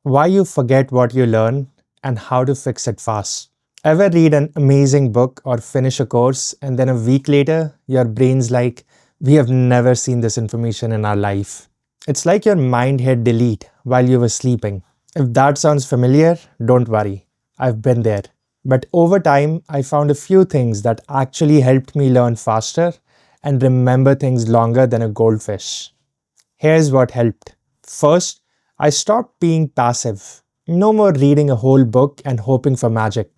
Why you forget what you learn and how to fix it fast. Ever read an amazing book or finish a course and then a week later, your brain's like, we have never seen this information in our life. It's like your mind hit delete while you were sleeping. If that sounds familiar, don't worry. I've been there. But over time, I found a few things that actually helped me learn faster and remember things longer than a goldfish. Here's what helped. First, I stopped being passive. No more reading a whole book and hoping for magic.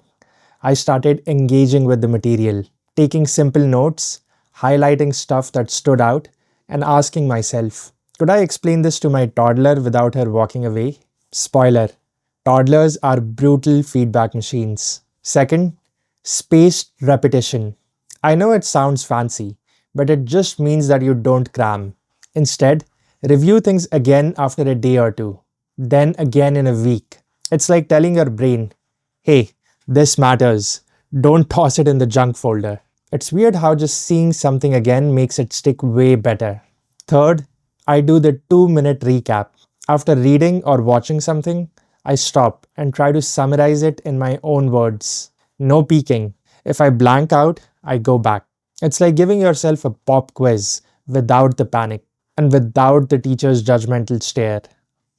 I started engaging with the material, taking simple notes, highlighting stuff that stood out, and asking myself, could I explain this to my toddler without her walking away? Spoiler, toddlers are brutal feedback machines. Second, spaced repetition. I know it sounds fancy, but it just means that you don't cram. Instead, review things again after a day or two, then again in a week. It's like telling your brain, hey, this matters. Don't toss it in the junk folder. It's weird how just seeing something again makes it stick way better. Third, I do the 2-minute recap. After reading or watching something, I stop and try to summarize it in my own words. No peeking. If I blank out, I go back. It's like giving yourself a pop quiz without the panic and without the teacher's judgmental stare.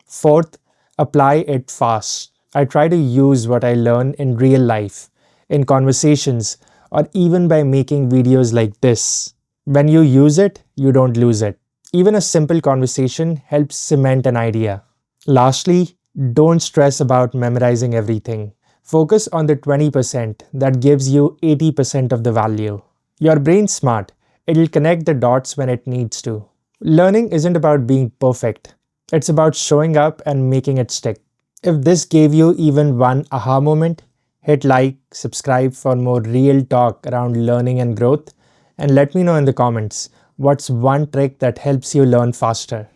Fourth, apply it fast. I try to use what I learn in real life, in conversations, or even by making videos like this. When you use it, you don't lose it. Even a simple conversation helps cement an idea. Lastly, don't stress about memorizing everything. Focus on the 20% that gives you 80% of the value. Your brain's smart. It'll connect the dots when it needs to. Learning isn't about being perfect. It's about showing up and making it stick. If this gave you even one aha moment, hit like, subscribe for more real talk around learning and growth, and let me know in the comments what's one trick that helps you learn faster.